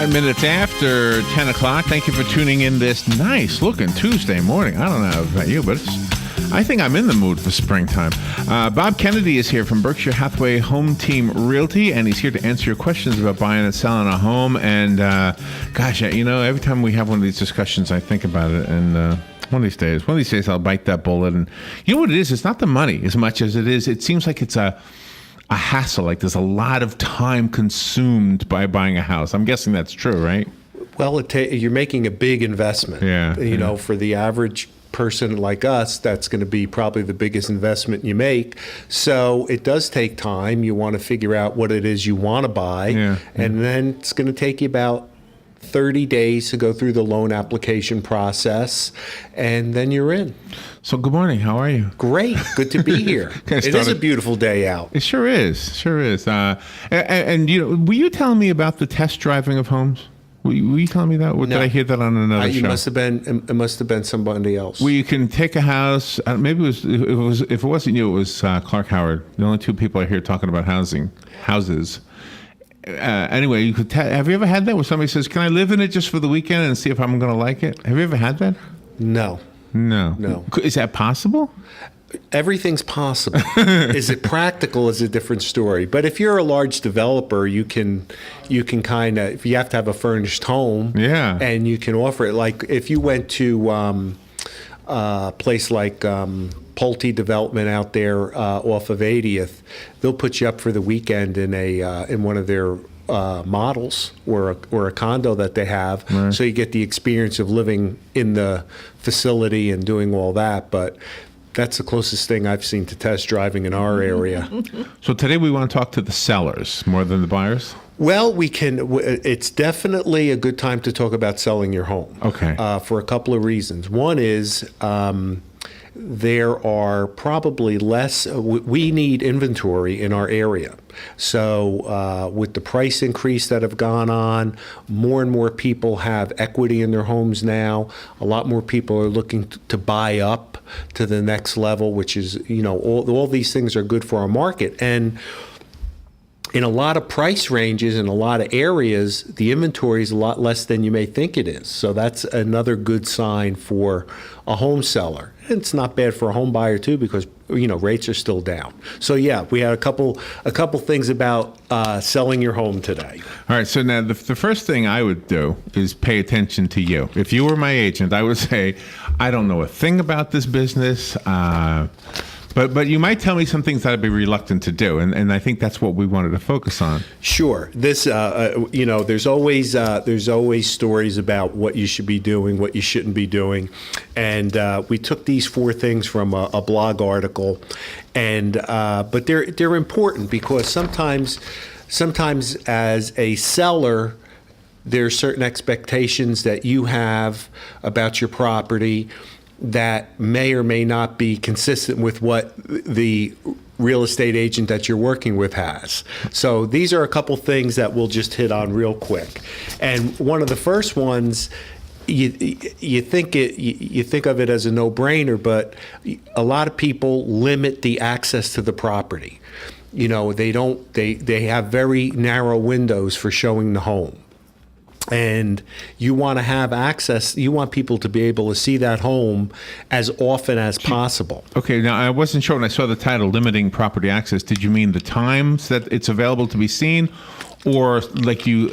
5 minutes after 10 o'clock. Thank you for tuning in this nice-looking Tuesday morning. I don't know about you, but I think I'm in the mood for springtime. Bob Kennedy is here from Berkshire Hathaway Home Team Realty, and he's here to answer your questions about buying and selling a home. And, gosh, every time we have one of these discussions, I think about it, and one of these days I'll bite that bullet. And you know what it is? It's not the money as much as it seems like it's a hassle. Like there's a lot of time consumed by buying a house. I'm guessing that's true, right? Well, you're making a big investment. Yeah. For the average person like us, that's going to be probably the biggest investment you make. So it does take time. You want to figure out what it is you want to buy. And then it's going to take you about 30 days to go through the loan application process, and then you're in. So good morning. How are you? Great. Good to be here. It is a beautiful day out. It sure is. Sure is. And were you telling me about the test driving of homes? Were you telling me that? Or No. Did I hear that on another show? It must have been somebody else. Where you can take a house. Maybe if it wasn't you, it was Clark Howard. The only two people I hear talking about houses. Anyway, you could. Have you ever had that where somebody says, "Can I live in it just for the weekend and see if I'm going to like it"? Have you ever had that? No. Is that possible? Everything's possible. Is it practical is a different story. But if you're a large developer, you can kind of, if you have to have a furnished home, and you can offer it. Like if you went to a place like Pulte Development out there off of 80th, they'll put you up for the weekend in one of their models or a condo that they have, so you get the experience of living in the facility and doing all that. But that's the closest thing I've seen to test driving in our area. So today we want to talk to the sellers more than the buyers? Well, we can. It's definitely a good time to talk about selling your home. Okay. For a couple of reasons. One is there are probably less. We need inventory in our area. So with the price increase that have gone on, more and more people have equity in their homes now. A lot more people are looking to buy up to the next level, which is, all these things are good for our market. And in a lot of price ranges, in a lot of areas, the inventory is a lot less than you may think it is. So that's another good sign for a home seller. And it's not bad for a home buyer too, because rates are still down. So yeah, we had a couple things about selling your home today. All right. So now the first thing I would do is pay attention to you. If you were my agent, I would say, I don't know a thing about this business. But you might tell me some things that I'd be reluctant to do, and I think that's what we wanted to focus on. Sure. This, there's always stories about what you should be doing, what you shouldn't be doing, and we took these 4 things from a blog article, and but they're important because sometimes as a seller, there are certain expectations that you have about your property that may or may not be consistent with what the real estate agent that you're working with has. So these are a couple things that we'll just hit on real quick. And one of the first ones, you think of it as a no-brainer, but a lot of people limit the access to the property. They have very narrow windows for showing the home. And you want to have access, you want people to be able to see that home as often as possible. Okay, now I wasn't sure when I saw the title, Limiting Property Access. Did you mean the times that it's available to be seen? Or do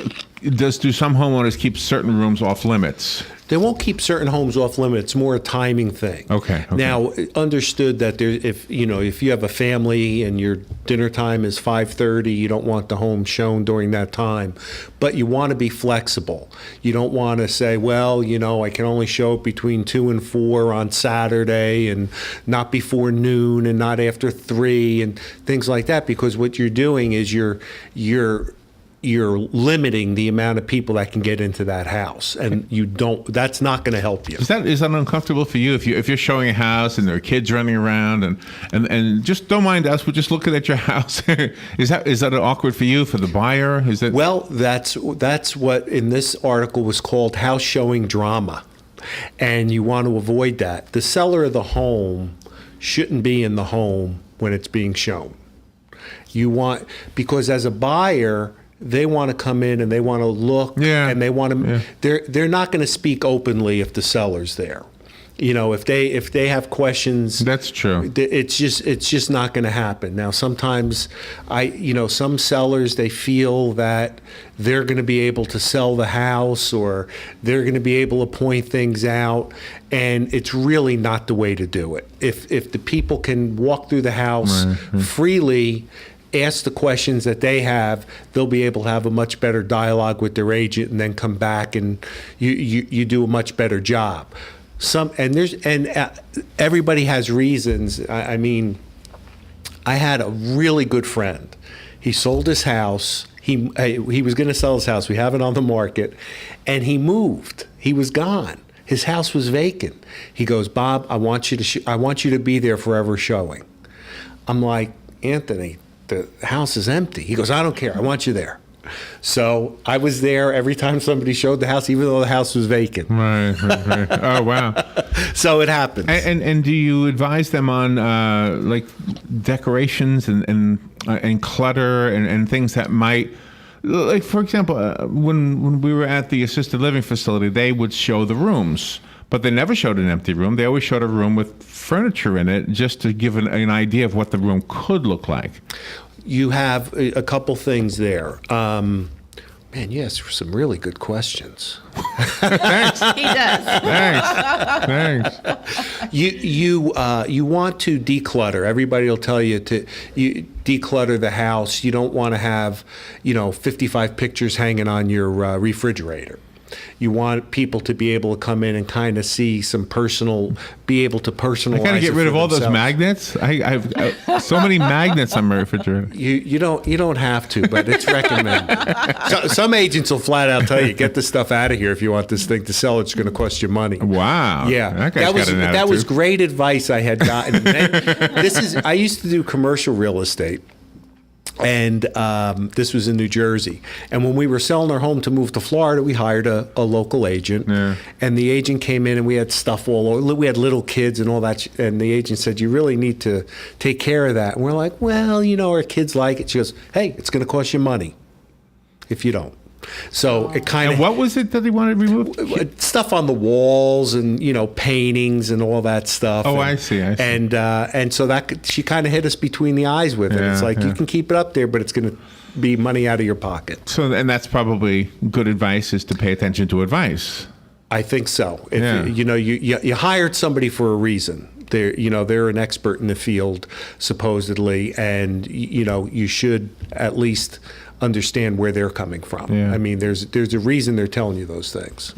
some homeowners keep certain rooms off limits? They won't keep certain homes off limits. It's more a timing thing. Okay. Now, understood that if you have a family and your dinner time is 5:30, you don't want the home shown during that time, but you want to be flexible. You don't want to say, well, I can only show it between 2 and 4 on Saturday, and not before noon, and not after 3, and things like that. Because what you're doing is you're limiting the amount of people that can get into that house, and that's not going to help you. Is that uncomfortable for you if you're showing a house and there are kids running around and just don't mind us, we're just looking at your house? Is that awkward for you, for the buyer? Well, that's what in this article was called house showing drama, and you want to avoid that. The seller of the home shouldn't be in the home when it's being shown. Because as a buyer, they want to come in and they want to look, and they want to. They're not going to speak openly if the seller's there. If they have questions, that's true. It's just not going to happen. Now, sometimes some sellers, they feel that they're going to be able to sell the house, or they're going to be able to point things out, and it's really not the way to do it. If the people can walk through the house freely, ask the questions that they have, they'll be able to have a much better dialogue with their agent, and then come back and you do a much better job. Everybody has reasons. I mean, I had a really good friend. He sold his house. He was going to sell his house. We have it on the market, and he moved. He was gone. His house was vacant. He goes, Bob, I want you to be there forever showing. I'm like, Anthony, the house is empty. He goes, I don't care. I want you there. So I was there every time somebody showed the house, even though the house was vacant. Right. Oh, wow. So it happens. And do you advise them on like decorations and clutter and things that might, like, for example, when we were at the assisted living facility, they would show the rooms, but they never showed an empty room. They always showed a room with furniture in it, just to give an idea of what the room could look like. You have a couple things there. Man, you asked for some really good questions. Thanks. He does. Thanks. You want to declutter. Everybody will tell you to declutter the house. You don't want to have 55 pictures hanging on your refrigerator. You want people to be able to come in and kind of see be able to personalize. I kind of get rid of all themselves. those magnets. I've so many magnets on my refrigerator. You don't have to, but it's recommended. Some agents will flat out tell you, get the stuff out of here if you want this thing to sell. It's going to cost you money. Wow. Yeah, that was great advice I had gotten. I used to do commercial real estate. And this was in New Jersey. And when we were selling our home to move to Florida, we hired a local agent. Yeah. And the agent came in, and we had stuff all over. We had little kids and all that. And the agent said, you really need to take care of that. And we're like, well, our kids like it. She goes, hey, it's going to cost you money if you don't. So it kind of. And what was it that they wanted removed? Stuff on the walls and paintings and all that stuff. Oh, and, I see. And so she kind of hit us between the eyes with it. It's like you can keep it up there, but it's going to be money out of your pocket. So, and that's probably good advice, is to pay attention to advice. I think so. If you hired somebody for a reason. They're an expert in the field, supposedly, and you should at least understand where they're coming from. Yeah. I mean, there's a reason they're telling you those things.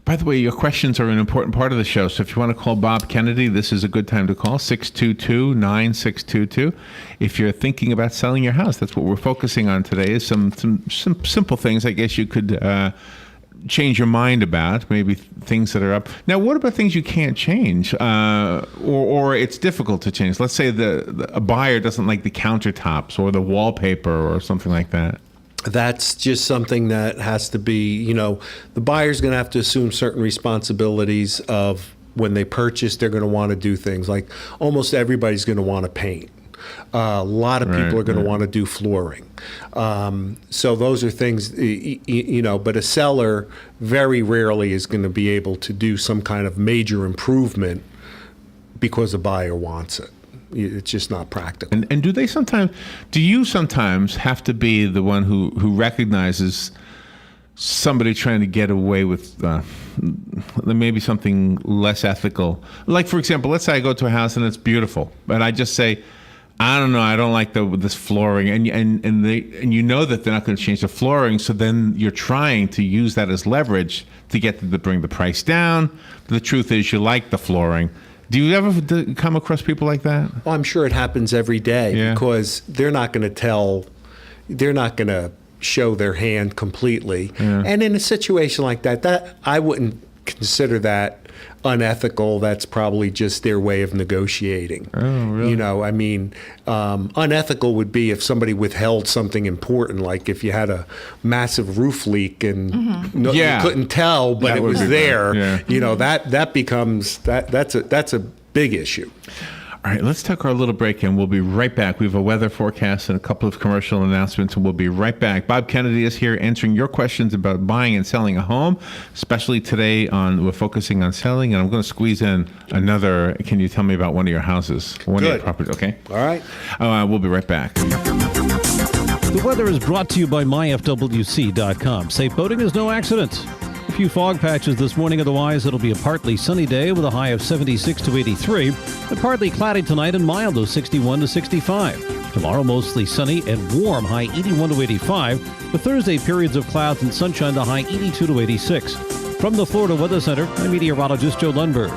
By the way, your questions are an important part of the show. So if you want to call Bob Kennedy, this is a good time to call, 622-9622. If you're thinking about selling your house, that's what we're focusing on today, is some simple things I guess you could change your mind about, maybe things that are up. Now, what about things you can't change, or it's difficult to change? Let's say a buyer doesn't like the countertops or the wallpaper or something like that. That's just something that has to be, the buyer's going to have to assume certain responsibilities of when they purchase, they're going to want to do things like almost everybody's going to want to paint. A lot of people are going to want to do flooring. So those are things, but a seller very rarely is going to be able to do some kind of major improvement because a buyer wants it. It's just not practical. And do you sometimes have to be the one who recognizes somebody trying to get away with maybe something less ethical? Like, for example, let's say I go to a house and it's beautiful, but I just say, I don't know, I don't like this flooring, and you know that they're not going to change the flooring, so then you're trying to use that as leverage to get them to bring the price down. The truth is, you like the flooring. Do you ever come across people like that? Well, I'm sure it happens every day, because they're not going to show their hand completely. Yeah. And in a situation like that I wouldn't consider that unethical. That's probably just their way of negotiating. Oh, really? Unethical would be if somebody withheld something important, like if you had a massive roof leak and you couldn't tell, but it was there. Yeah. That becomes that's a big issue. All right, let's take our little break and we'll be right back. We have a weather forecast and a couple of commercial announcements, and we'll be right back. Bob Kennedy is here answering your questions about buying and selling a home, especially today we're focusing on selling, and I'm going to squeeze in another. Can you tell me about one of your houses? One of your properties, okay? All right. We'll be right back. The weather is brought to you by myfwc.com. Safe boating is no accident. A few fog patches this morning. Otherwise, it'll be a partly sunny day with a high of 76 to 83. But partly cloudy tonight and mild, though 61 to 65. Tomorrow, mostly sunny and warm, high 81 to 85. For Thursday, periods of clouds and sunshine, the high 82 to 86. From the Florida Weather Center, I'm meteorologist Joe Lundberg.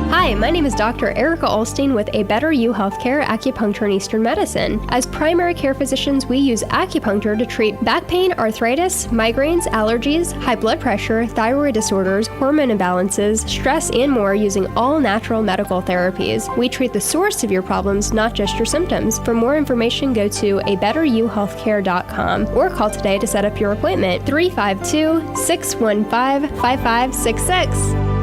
Hi, my name is Dr. Erica Olstein with A Better You Healthcare Acupuncture and Eastern Medicine. As primary care physicians, we use acupuncture to treat back pain, arthritis, migraines, allergies, high blood pressure, thyroid disorders, hormone imbalances, stress, and more using all natural medical therapies. We treat the source of your problems, not just your symptoms. For more information, go to abetteryouhealthcare.com or call today to set up your appointment, 352-615-5566.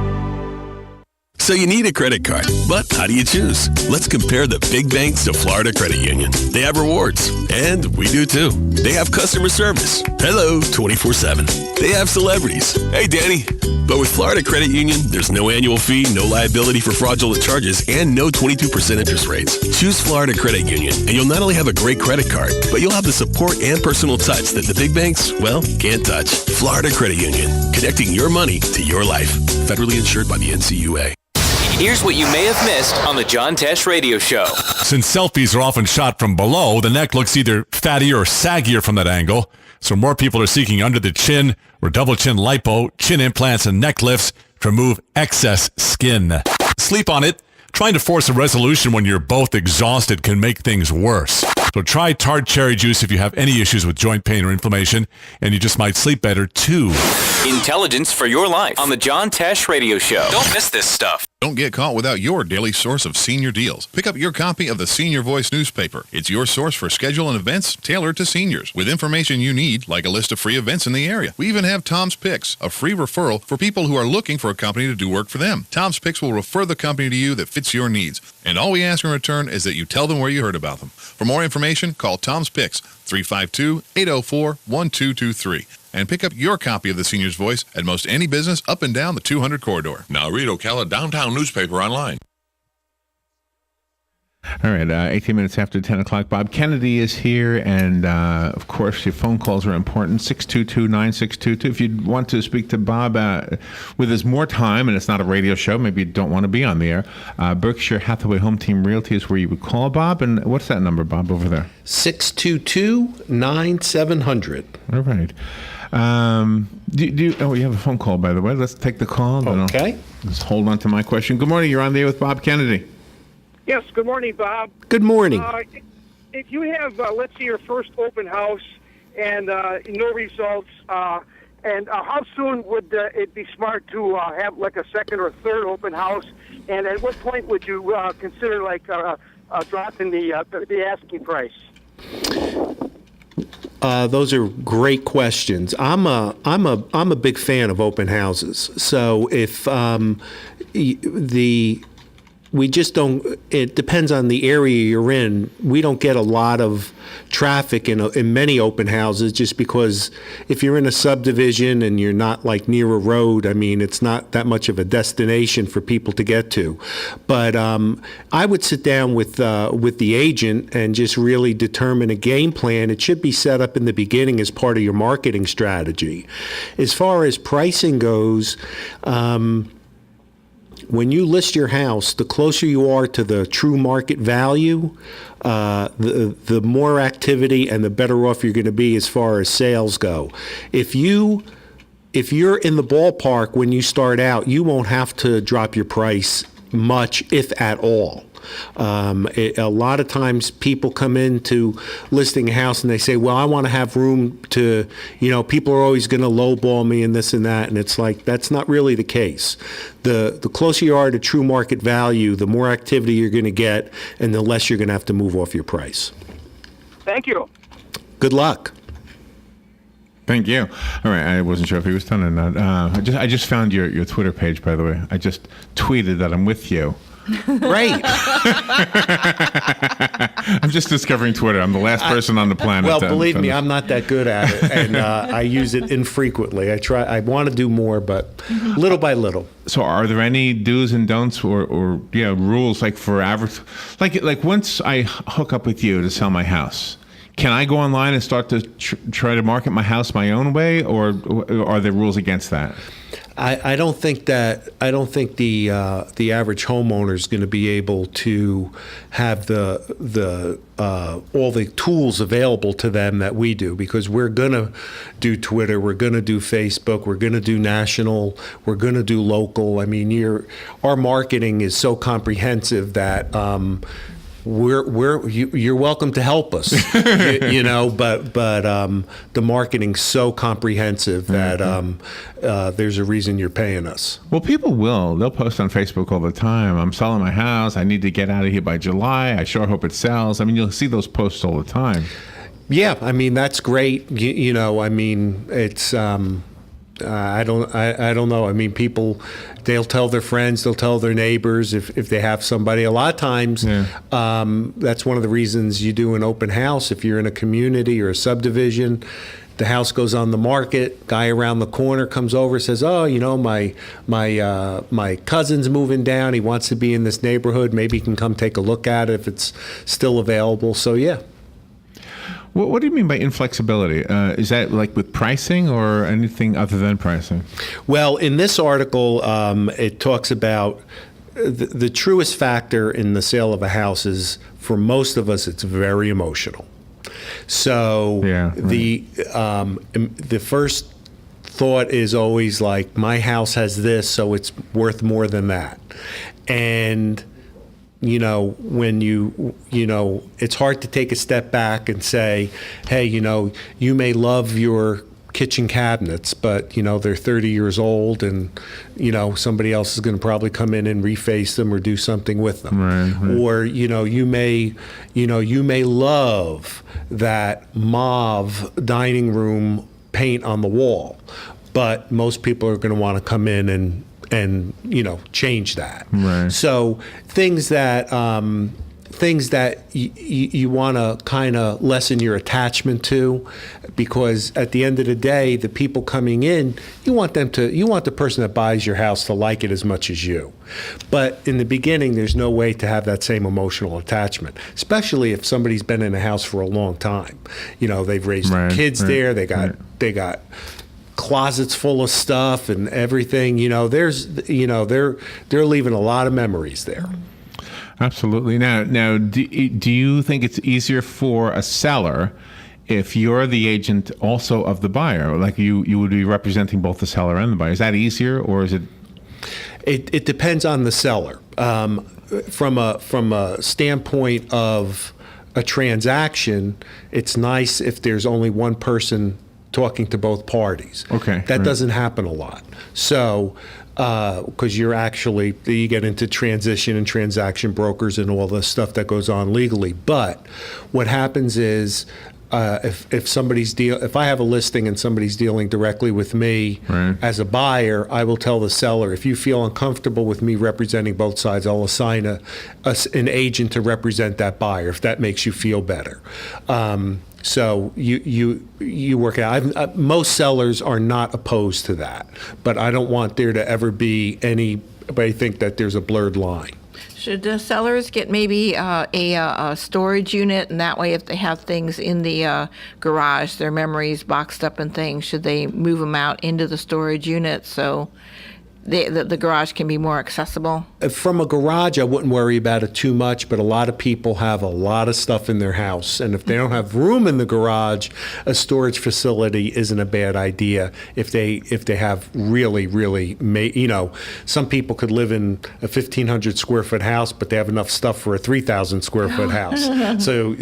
So you need a credit card, but how do you choose? Let's compare the big banks to Florida Credit Union. They have rewards, and we do too. They have customer service. Hello, 24/7. They have celebrities. Hey, Danny. But with Florida Credit Union, there's no annual fee, no liability for fraudulent charges, and no 22% interest rates. Choose Florida Credit Union, and you'll not only have a great credit card, but you'll have the support and personal touch that the big banks, well, can't touch. Florida Credit Union, connecting your money to your life. Federally insured by the NCUA. Here's what you may have missed on the John Tesh Radio Show. Since selfies are often shot from below, the neck looks either fattier or saggier from that angle. So more people are seeking under the chin or double chin lipo, chin implants, and neck lifts to remove excess skin. Sleep on it. Trying to force a resolution when you're both exhausted can make things worse. So try tart cherry juice if you have any issues with joint pain or inflammation, and you just might sleep better too. Intelligence for your life on the John Tesh Radio Show. Don't miss this stuff. Don't get caught without your daily source of senior deals. Pick up your copy of the Senior Voice newspaper. It's your source for schedule and events tailored to seniors, with information you need, like a list of free events in the area. We even have Tom's Picks, a free referral for people who are looking for a company to do work for them. Tom's Picks will refer the company to you that fits your needs. And all we ask in return is that you tell them where you heard about them. For more information, call Tom's Picks, 352-804-1223. And pick up your copy of the Senior's Voice at most any business up and down the 200 corridor. Now read Ocala Downtown Newspaper online. All right, 18 minutes after 10 o'clock. Bob Kennedy is here, and of course, your phone calls are important, 622-9622. If you want to speak to Bob with us more time, and it's not a radio show, maybe you don't want to be on the air, Berkshire Hathaway Home Team Realty is where you would call Bob. And what's that number, Bob, over there? 622-9700. All right. You have a phone call, by the way. Let's take the call. Okay. Let's hold on to my question. Good morning. You're on there with Bob Kennedy. Yes, good morning, Bob. Good morning. If you have, let's say, your first open house and no results, and how soon would it be smart to have like a second or third open house? And at what point would you consider like dropping the asking price? Those are great questions. I'm a big fan of open houses. So if we just don't, it depends on the area you're in. We don't get a lot of traffic in many open houses just because if you're in a subdivision and you're not like near a road, I mean, it's not that much of a destination for people to get to. But I would sit down with the agent and just really determine a game plan. It should be set up in the beginning as part of your marketing strategy. As far as pricing goes, when you list your house, the closer you are to the true market value, the more activity and the better off you're going to be as far as sales go. If you're in the ballpark when you start out, you won't have to drop your price much, if at all. A lot of times people come into listing a house and they say, well, I want to have room to, people are always going to lowball me and this and that. And it's like, that's not really the case. The closer you are to true market value, the more activity you're going to get and the less you're going to have to move off your price. Thank you. Good luck. Thank you. All right, I wasn't sure if he was done or not. I just found your Twitter page, by the way. I just tweeted that I'm with you. Great. I'm just discovering Twitter. I'm the last person on the planet. Well, believe me, I'm not that good at it, and I use it infrequently. I want to do more, but little by little. So, are there any do's and don'ts or rules like for average, like once I hook up with you to sell my house? Can I go online and start to try to market my house my own way, or are there rules against that? I don't think the average homeowner is going to be able to have the all the tools available to them that we do, because we're going to do Twitter, we're going to do Facebook, we're going to do national, we're going to do local. I mean, our marketing is so comprehensive that you're welcome to help us, but the marketing's so comprehensive that there's a reason you're paying us. Well, they'll post on Facebook all the time. I'm selling my house. I need to get out of here by July. I sure hope it sells. I mean, you'll see those posts all the time. Yeah, I mean, that's great. I mean, it's I don't know. I mean, people, they'll tell their friends, they'll tell their neighbors if they have somebody. A lot of times, that's one of the reasons you do an open house. If you're in a community or a subdivision, the house goes on the market. Guy around the corner comes over, says, "Oh, my cousin's moving down. He wants to be in this neighborhood. Maybe he can come take a look at it if it's still available." So yeah. What do you mean by inflexibility? Is that like with pricing or anything other than pricing? Well, in this article, it talks about the truest factor in the sale of a house is, for most of us, it's very emotional. So the first thought is always like, my house has this, so it's worth more than that. And when it's hard to take a step back and say, hey, you may love your kitchen cabinets, but, they're 30 years old and, somebody else is going to probably come in and reface them or do something with them. Right. Or, you may love that mauve dining room paint on the wall, but most people are going to want to come in and change that. Right. So things that you want to kind of lessen your attachment to, because at the end of the day, the people coming in, you want the person that buys your house to like it as much as you. But in the beginning, there's no way to have that same emotional attachment, especially if somebody's been in a house for a long time. They've raised their kids there. They got closets full of stuff and everything. They're leaving a lot of memories there. Absolutely. Now, do you think it's easier for a seller if you're the agent also of the buyer? Like you would be representing both the seller and the buyer. Is that easier, or is it? It depends on the seller. From a standpoint of a transaction, it's nice if there's only one person talking to both parties. Okay. That doesn't happen a lot. So, because you get into transition and transaction brokers and all the stuff that goes on legally. But what happens is, if I have a listing and somebody's dealing directly with me as a buyer, I will tell the seller, if you feel uncomfortable with me representing both sides, I'll assign an agent to represent that buyer if that makes you feel better. So you work out. Most sellers are not opposed to that, but I don't want there to ever be anybody think that there's a blurred line. Should the sellers get maybe a storage unit, and that way if they have things in the garage, their memories boxed up and things, should they move them out into the storage unit so the garage can be more accessible? From a garage, I wouldn't worry about it too much, but a lot of people have a lot of stuff in their house, and if they don't have room in the garage, a storage facility isn't a bad idea. If they have really, some people could live in a 1,500 square foot house, but they have enough stuff for a 3,000 square foot house. So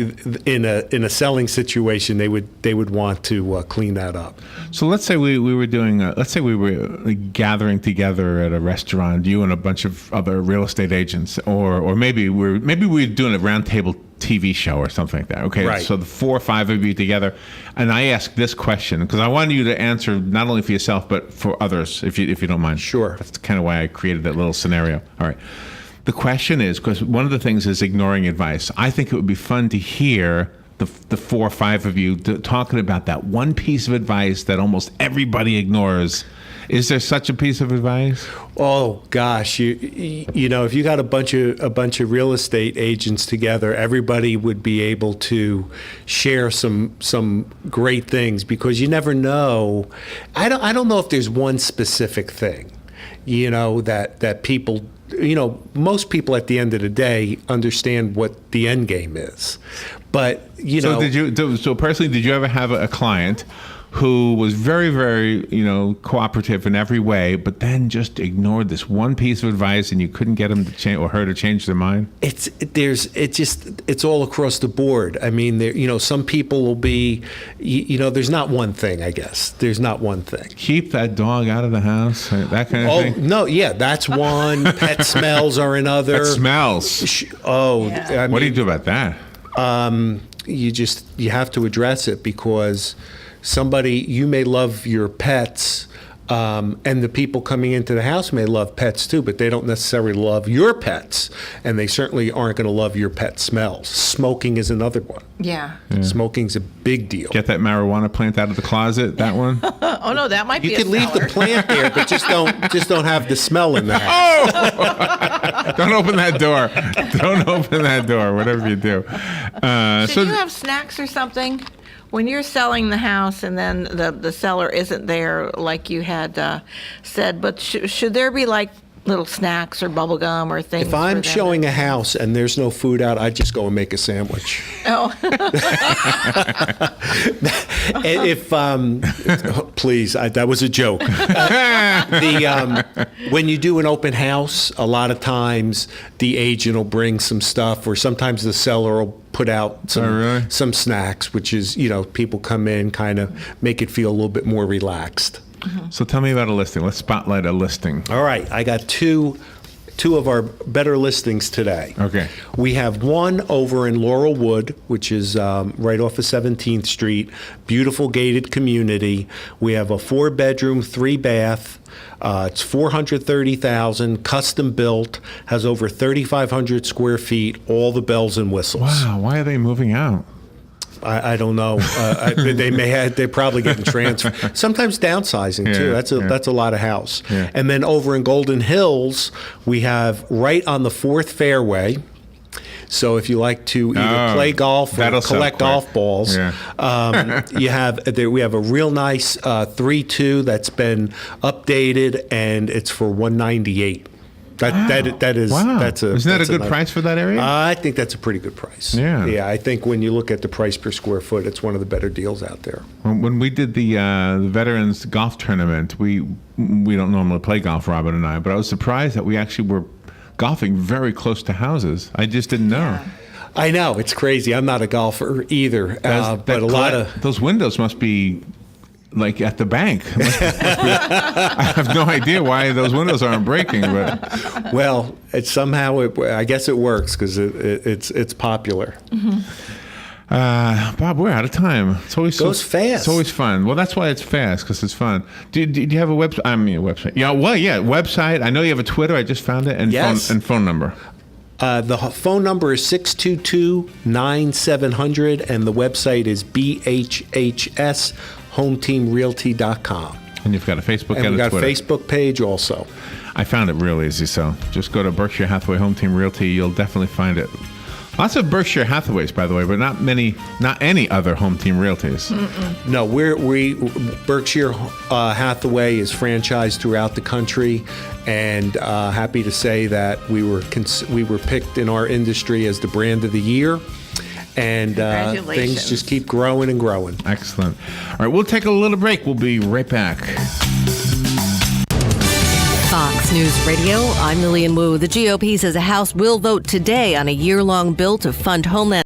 in a selling situation, they would want to clean that up. So let's say we were doing, let's say we were gathering together together at a restaurant, you and a bunch of other real estate agents, or maybe we're doing a roundtable TV show or something like that. Okay, Right. so the 4 or 5 of you together, and I ask this question because I wanted you to answer not only for yourself but for others, if you don't mind. Sure. That's kind of why I created that little scenario. All right. The question is, because one of the things is ignoring advice. I think it would be fun to hear the 4 or 5 of you talking about that one piece of advice that almost everybody ignores. Is there such a piece of advice? Oh gosh, you know, if you got a bunch of real estate agents together, everybody would be able to share some great things, because you never know. I don't know if there's one specific thing, you know, that people, you know, most people at the end of the day understand what the end game is. But, you know. So personally, did you ever have a client who was very, very, you know, cooperative in every way, but then just ignored this one piece of advice, and you couldn't get him to change or her to change their mind? It's all across the board. I mean, there, you know, some people will be, you know, there's not one thing. I guess there's not one thing. Keep that dog out of the house. That kind of thing. Oh no, yeah, that's one. Pet smells are another. Pet smells. I mean, what do you do about that? You have to address it, because you may love your pets, and the people coming into the house may love pets too, but they don't necessarily love your pets, and they certainly aren't going to love your pet smells. Smoking is another one. Yeah. Smoking's a big deal. Get that marijuana plant out of the closet. That one. Oh no, that might be. You could leave the plant there, but just don't have the smell in the house. Oh! Don't open that door. Don't open that door. Whatever you do. Should you have snacks or something? When you're selling the house and then the seller isn't there, like you had said, but should there be like little snacks or bubble gum or things? If I'm showing a house and there's no food out, I just go and make a sandwich. Oh. Please, that was a joke. When you do an open house, a lot of times the agent will bring some stuff, or sometimes the seller will put out some snacks, which is, you know, people come in, kind of make it feel a little bit more relaxed. Mm-hmm. So tell me about a listing. Let's spotlight a listing. All right, I got two of our better listings today. Okay. We have one over in Laurelwood, which is right off of 17th Street. Beautiful gated community. We have a 4-bedroom, 3-bath. It's $430,000, custom built, has over 3,500 square feet, all the bells and whistles. Wow, why are they moving out? I don't know. They're probably getting transferred. Sometimes downsizing too. That's a lot of house. Yeah. And then over in Golden Hills, we have right on the 4th fairway. So if you like to either play golf or collect golf balls, we have a real nice 3-2 that's been updated, and it's for $198. That is. Wow. Isn't that a good price for that area? I think that's a pretty good price. Yeah. I think when you look at the price per square foot, it's one of the better deals out there. When we did the Veterans Golf Tournament, we don't normally play golf, Robin and I, but I was surprised that we actually were golfing very close to houses. I just didn't know. Yeah. I know, it's crazy. I'm not a golfer either, but a lot of those windows must be like at the bank. I have no idea why those windows aren't breaking, but well, I guess it works because it's popular. Mm-hmm. Bob, we're out of time. It's always goes fast. It's always fun. Well, that's why it's fast, because it's fun. Do you have a website? I mean, a website. Yeah, well, yeah, website. I know you have a Twitter. I just found it, and yes. phone number. The phone number is 622-9700, and the website is bhhshometeamrealty.com. And you've got a Facebook and and we've got Twitter. a Facebook page also. I found it real easy, so just go to Berkshire Hathaway Home Team Realty. You'll definitely find it. Lots of Berkshire Hathaways, by the way, but not any other home team realties. Mm-mm. No, Berkshire Hathaway is franchised throughout the country, and happy to say that we were picked in our industry as the brand of the year. And things just keep growing and growing. Excellent. All right, we'll take a little break. We'll be right back. Fox News Radio, I'm Lillian Wu. The GOP says the House will vote today on a year-long bill to fund Homeland